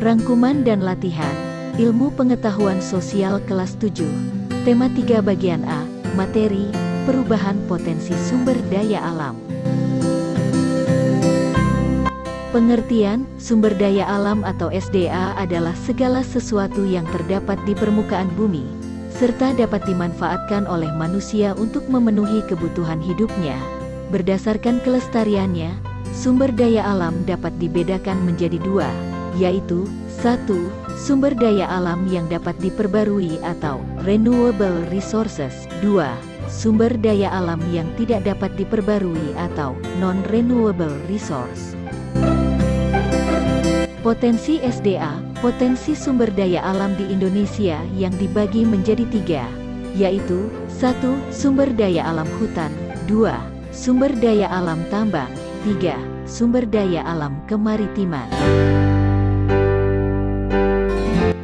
Rangkuman dan latihan, ilmu pengetahuan sosial kelas 7, tema 3 bagian A, materi, perubahan potensi sumber daya alam. Pengertian, sumber daya alam atau SDA adalah segala sesuatu yang terdapat di permukaan bumi, serta dapat dimanfaatkan oleh manusia untuk memenuhi kebutuhan hidupnya. Berdasarkan kelestariannya, sumber daya alam dapat dibedakan menjadi dua, yaitu 1. Sumber daya alam yang dapat diperbarui atau renewable resources. 2. Sumber daya alam yang tidak dapat diperbarui atau non-renewable resource. Potensi SDA, potensi sumber daya alam di Indonesia yang dibagi menjadi 3, yaitu 1. Sumber daya alam hutan. 2. Sumber daya alam tambang. 3. Sumber daya alam kemaritiman.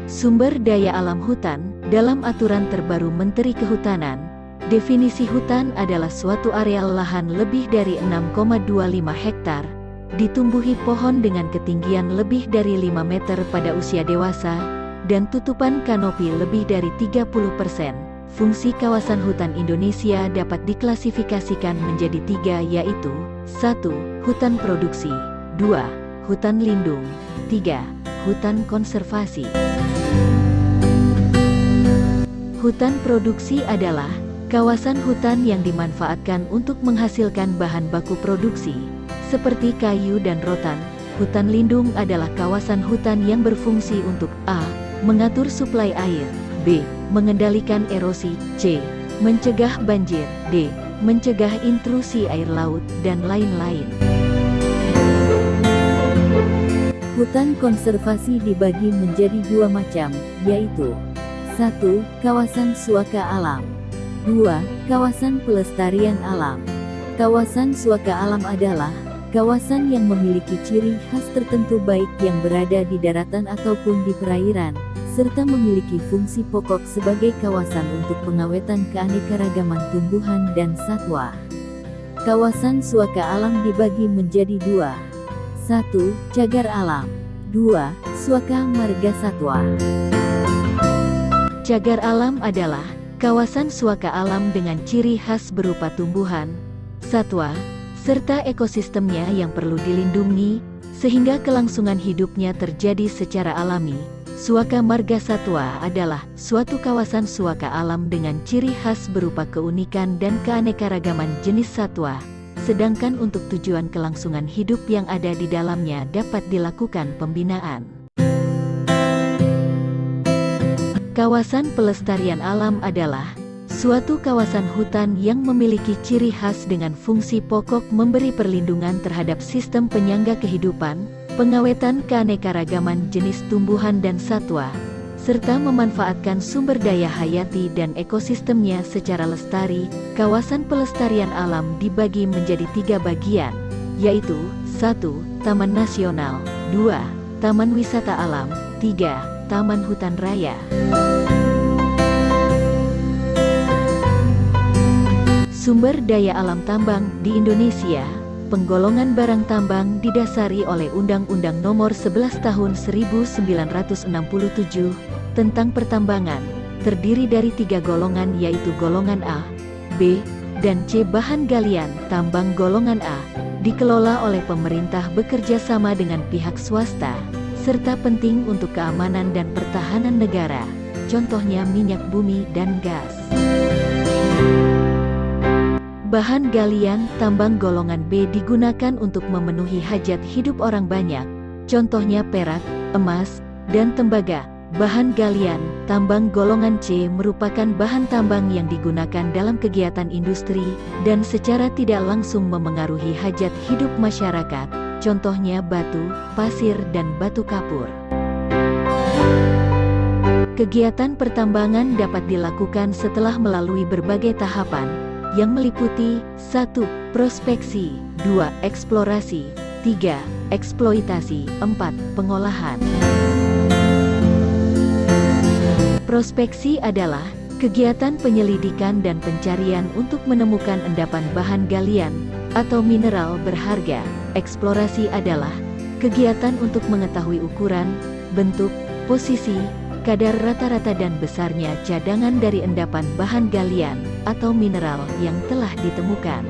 Sumber daya alam hutan, dalam aturan terbaru Menteri Kehutanan, definisi hutan adalah suatu areal lahan lebih dari 6,25 hektar, ditumbuhi pohon dengan ketinggian lebih dari 5 meter pada usia dewasa, dan tutupan kanopi lebih dari 30%. Fungsi kawasan hutan Indonesia dapat diklasifikasikan menjadi 3, yaitu 1. Hutan produksi. 2. Hutan lindung. 3. Hutan konservasi. Hutan produksi adalah kawasan hutan yang dimanfaatkan untuk menghasilkan bahan baku produksi, seperti kayu dan rotan. Hutan lindung adalah kawasan hutan yang berfungsi untuk A. Mengatur suplai air, B. Mengendalikan erosi, C. Mencegah banjir, D. Mencegah intrusi air laut, dan lain-lain. Hutan konservasi dibagi menjadi 2 macam, yaitu 1. Kawasan suaka alam. 2. Kawasan pelestarian alam. Kawasan suaka alam adalah kawasan yang memiliki ciri khas tertentu baik yang berada di daratan ataupun di perairan, serta memiliki fungsi pokok sebagai kawasan untuk pengawetan keanekaragaman tumbuhan dan satwa. Kawasan suaka alam dibagi menjadi 2. 1. Cagar alam. 2. Suaka marga satwa. Cagar alam adalah kawasan suaka alam dengan ciri khas berupa tumbuhan, satwa, serta ekosistemnya yang perlu dilindungi, sehingga kelangsungan hidupnya terjadi secara alami. Suaka marga satwa adalah suatu kawasan suaka alam dengan ciri khas berupa keunikan dan keanekaragaman jenis satwa, sedangkan untuk tujuan kelangsungan hidup yang ada di dalamnya dapat dilakukan pembinaan. Kawasan pelestarian alam adalah suatu kawasan hutan yang memiliki ciri khas dengan fungsi pokok memberi perlindungan terhadap sistem penyangga kehidupan, pengawetan keanekaragaman jenis tumbuhan dan satwa, serta memanfaatkan sumber daya hayati dan ekosistemnya secara lestari. Kawasan pelestarian alam dibagi menjadi 3 bagian, yaitu 1. Taman nasional. 2. Taman wisata alam. 3. Taman hutan raya. Sumber daya alam tambang di Indonesia. Penggolongan barang tambang didasari oleh Undang-Undang Nomor 11 Tahun 1967 tentang pertambangan, terdiri dari 3 golongan, yaitu golongan A, B, dan C. Bahan galian tambang golongan A dikelola oleh pemerintah bekerja sama dengan pihak swasta, serta penting untuk keamanan dan pertahanan negara, contohnya minyak bumi dan gas. Bahan galian tambang golongan B digunakan untuk memenuhi hajat hidup orang banyak, contohnya perak, emas, dan tembaga. Bahan galian tambang golongan C merupakan bahan tambang yang digunakan dalam kegiatan industri dan secara tidak langsung memengaruhi hajat hidup masyarakat, contohnya batu, pasir, dan batu kapur. Kegiatan pertambangan dapat dilakukan setelah melalui berbagai tahapan, yang meliputi 1. Prospeksi, 2. Eksplorasi, 3. Eksploitasi, 4. Pengolahan. Prospeksi adalah kegiatan penyelidikan dan pencarian untuk menemukan endapan bahan galian atau mineral berharga. Eksplorasi adalah kegiatan untuk mengetahui ukuran, bentuk, posisi, kadar rata-rata dan besarnya cadangan dari endapan bahan galian atau mineral yang telah ditemukan.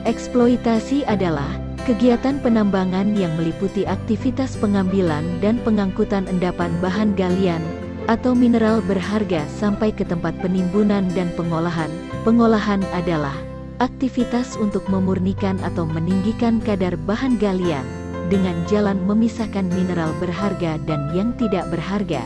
Eksploitasi adalah kegiatan penambangan yang meliputi aktivitas pengambilan dan pengangkutan endapan bahan galian atau mineral berharga sampai ke tempat penimbunan dan pengolahan. Pengolahan adalah aktivitas untuk memurnikan atau meninggikan kadar bahan galian dengan jalan memisahkan mineral berharga dan yang tidak berharga.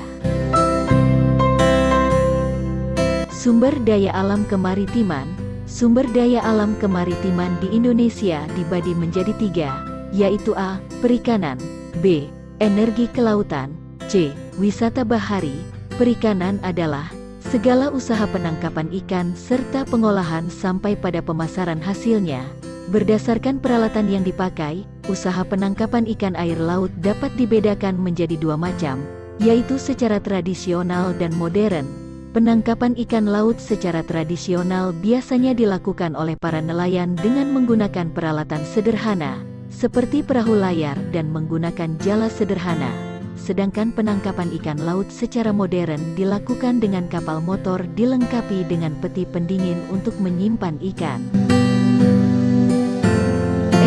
Sumber daya alam kemaritiman. Sumber daya alam kemaritiman di Indonesia dibagi menjadi 3, yaitu A. Perikanan, B. Energi kelautan, C. Wisata bahari. Perikanan adalah segala usaha penangkapan ikan serta pengolahan sampai pada pemasaran hasilnya. Berdasarkan peralatan yang dipakai, usaha penangkapan ikan air laut dapat dibedakan menjadi 2 macam, yaitu secara tradisional dan modern. Penangkapan ikan laut secara tradisional biasanya dilakukan oleh para nelayan dengan menggunakan peralatan sederhana, seperti perahu layar dan menggunakan jala sederhana. Sedangkan penangkapan ikan laut secara modern dilakukan dengan kapal motor dilengkapi dengan peti pendingin untuk menyimpan ikan.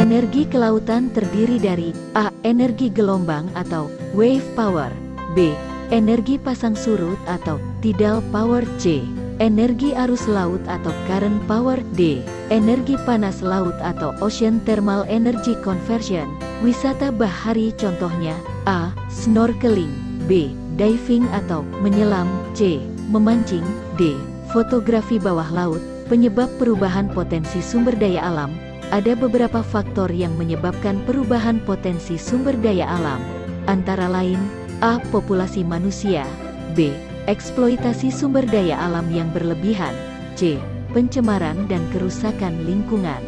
Energi kelautan terdiri dari A. Energi gelombang atau wave power, B. Energi pasang surut atau tidal power, C. Energi arus laut atau current power, D. Energi panas laut atau ocean thermal energy conversion. Wisata bahari contohnya A. Snorkeling, B. Diving atau menyelam, C. Memancing, D. Fotografi bawah laut. Penyebab perubahan potensi sumber daya alam. Ada beberapa faktor yang menyebabkan perubahan potensi sumber daya alam, antara lain A. Populasi manusia, B. Eksploitasi sumber daya alam yang berlebihan, C. Pencemaran dan kerusakan lingkungan.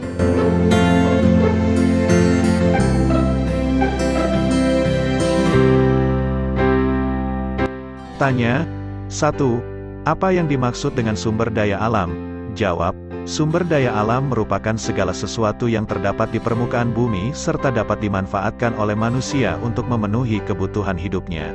Tanya 1. Apa yang dimaksud dengan sumber daya alam? Jawab, sumber daya alam merupakan segala sesuatu yang terdapat di permukaan bumi serta dapat dimanfaatkan oleh manusia untuk memenuhi kebutuhan hidupnya.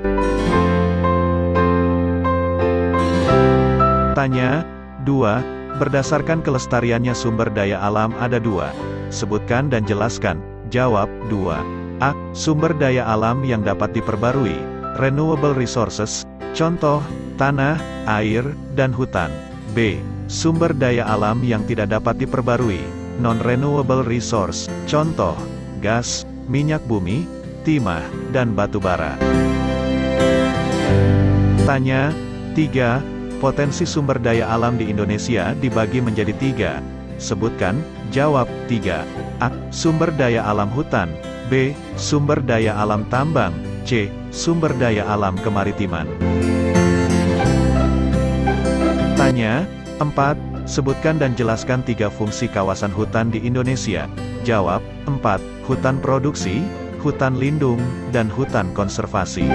Tanya 2. Berdasarkan kelestariannya sumber daya alam ada 2. Sebutkan dan jelaskan. Jawab, 2. A. Sumber daya alam yang dapat diperbarui, renewable resources, contoh, tanah, air, dan hutan. B. Sumber daya alam yang tidak dapat diperbarui, non-renewable resource, contoh, gas, minyak bumi, timah, dan batu bara. Tanya 3. Potensi sumber daya alam di Indonesia dibagi menjadi 3. Sebutkan. Jawab, 3. A. Sumber daya alam hutan, B. Sumber daya alam tambang, C. Sumber daya alam kemaritiman. Tanya 4. Sebutkan dan jelaskan 3 fungsi kawasan hutan di Indonesia. Jawab, 4. Hutan produksi, hutan lindung, dan hutan konservasi.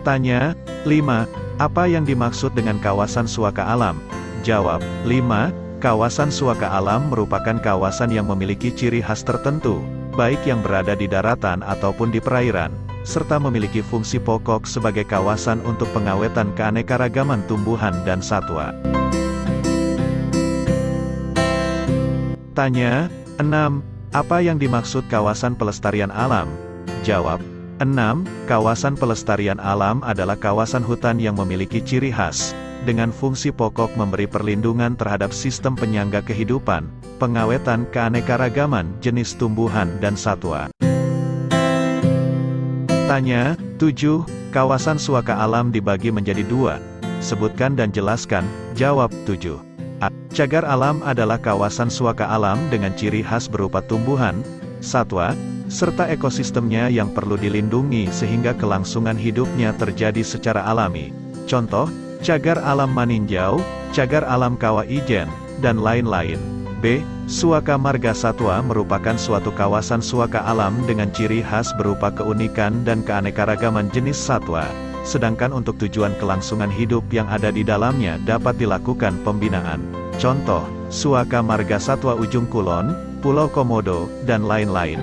Tanya 5. Apa yang dimaksud dengan kawasan suaka alam? Jawab, 5. Kawasan suaka alam merupakan kawasan yang memiliki ciri khas tertentu, baik yang berada di daratan ataupun di perairan, serta memiliki fungsi pokok sebagai kawasan untuk pengawetan keanekaragaman tumbuhan dan satwa. Tanya 6. Apa yang dimaksud kawasan pelestarian alam? Jawab, 6. Kawasan pelestarian alam adalah kawasan hutan yang memiliki ciri khas, dengan fungsi pokok memberi perlindungan terhadap sistem penyangga kehidupan, pengawetan keanekaragaman jenis tumbuhan dan satwa. Tanya 7. Kawasan suaka alam dibagi menjadi 2. Sebutkan dan jelaskan. Jawab, 7. A. Cagar alam adalah kawasan suaka alam dengan ciri khas berupa tumbuhan, satwa, serta ekosistemnya yang perlu dilindungi sehingga kelangsungan hidupnya terjadi secara alami. Contoh, cagar alam Maninjau, cagar alam Kawah Ijen, dan lain-lain. B. Suaka Marga Satwa merupakan suatu kawasan suaka alam dengan ciri khas berupa keunikan dan keanekaragaman jenis satwa, sedangkan untuk tujuan kelangsungan hidup yang ada di dalamnya dapat dilakukan pembinaan. Contoh, Suaka Marga Satwa Ujung Kulon, Pulau Komodo, dan lain-lain.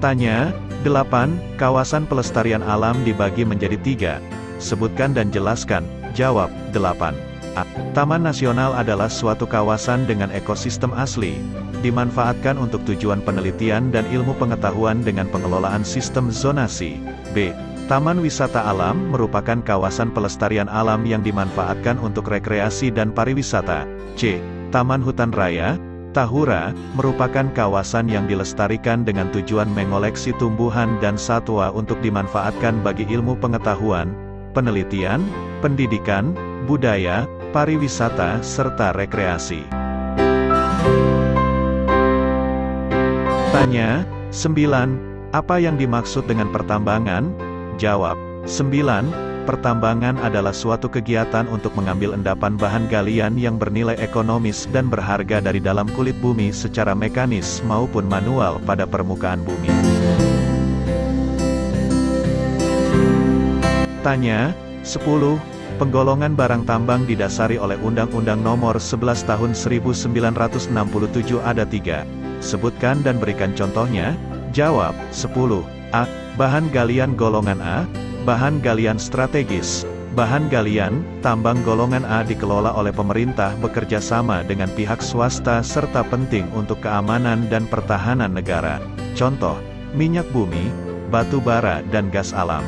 Tanya 8. Kawasan pelestarian alam dibagi menjadi 3. Sebutkan dan jelaskan. Jawab 8. A. Taman nasional adalah suatu kawasan dengan ekosistem asli, dimanfaatkan untuk tujuan penelitian dan ilmu pengetahuan dengan pengelolaan sistem zonasi. B. Taman wisata alam merupakan kawasan pelestarian alam yang dimanfaatkan untuk rekreasi dan pariwisata. C. Taman hutan raya Tahura merupakan kawasan yang dilestarikan dengan tujuan mengoleksi tumbuhan dan satwa untuk dimanfaatkan bagi ilmu pengetahuan, penelitian, pendidikan, budaya, pariwisata, serta rekreasi. Tanya 9. Apa yang dimaksud dengan pertambangan? Jawab 9. Pertambangan adalah suatu kegiatan untuk mengambil endapan bahan galian yang bernilai ekonomis dan berharga dari dalam kulit bumi secara mekanis maupun manual pada permukaan bumi. Tanya 10. Penggolongan barang tambang didasari oleh Undang-Undang Nomor 11 Tahun 1967 ada 3. Sebutkan dan berikan contohnya. Jawab 10. A. Bahan galian golongan A. Bahan galian strategis. Bahan galian, tambang golongan A dikelola oleh pemerintah bekerja sama dengan pihak swasta serta penting untuk keamanan dan pertahanan negara. Contoh, minyak bumi, batu bara dan gas alam.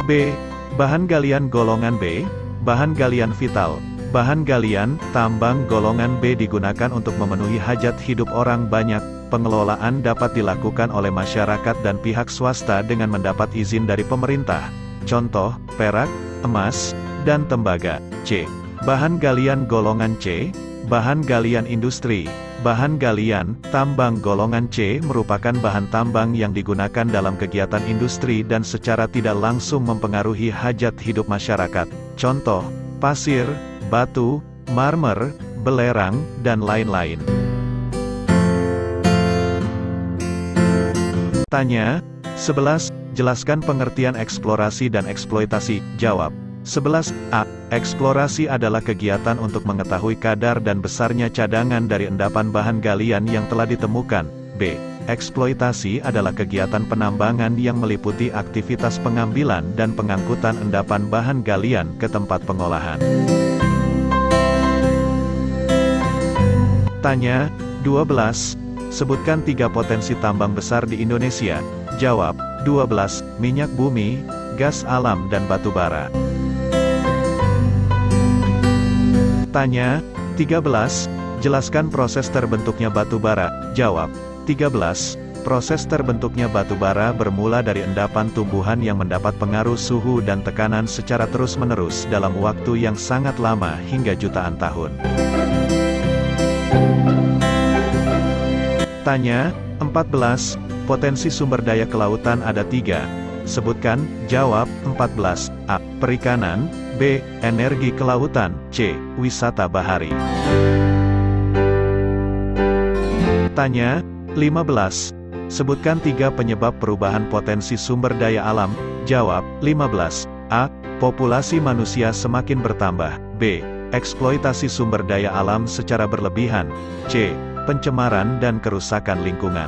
B. Bahan galian golongan B. Bahan galian vital. Bahan galian, tambang golongan B digunakan untuk memenuhi hajat hidup orang banyak. Pengelolaan dapat dilakukan oleh masyarakat dan pihak swasta dengan mendapat izin dari pemerintah. Contoh, perak, emas, dan tembaga. C. Bahan galian golongan C. Bahan galian industri. Bahan galian, tambang golongan C merupakan bahan tambang yang digunakan dalam kegiatan industri dan secara tidak langsung mempengaruhi hajat hidup masyarakat. Contoh, pasir, batu, marmer, belerang, dan lain-lain. Tanya 11. Jelaskan pengertian eksplorasi dan eksploitasi. Jawab 11. A. Eksplorasi adalah kegiatan untuk mengetahui kadar dan besarnya cadangan dari endapan bahan galian yang telah ditemukan. B. Eksploitasi adalah kegiatan penambangan yang meliputi aktivitas pengambilan dan pengangkutan endapan bahan galian ke tempat pengolahan. Tanya 12. Sebutkan 3 potensi tambang besar di Indonesia. Jawab 12. Minyak bumi, gas alam dan batu bara. Tanya 13. Jelaskan proses terbentuknya batu bara. Jawab 13. Proses terbentuknya batu bara bermula dari endapan tumbuhan yang mendapat pengaruh suhu dan tekanan secara terus-menerus dalam waktu yang sangat lama hingga jutaan tahun. Tanya 14. Potensi sumber daya kelautan ada 3. Sebutkan. Jawab 14. A. Perikanan. B. Energi kelautan. C. Wisata bahari. Tanya 15. Sebutkan 3 penyebab perubahan potensi sumber daya alam. Jawab 15. A. Populasi manusia semakin bertambah. B. Eksploitasi sumber daya alam secara berlebihan. C. Pencemaran dan kerusakan lingkungan.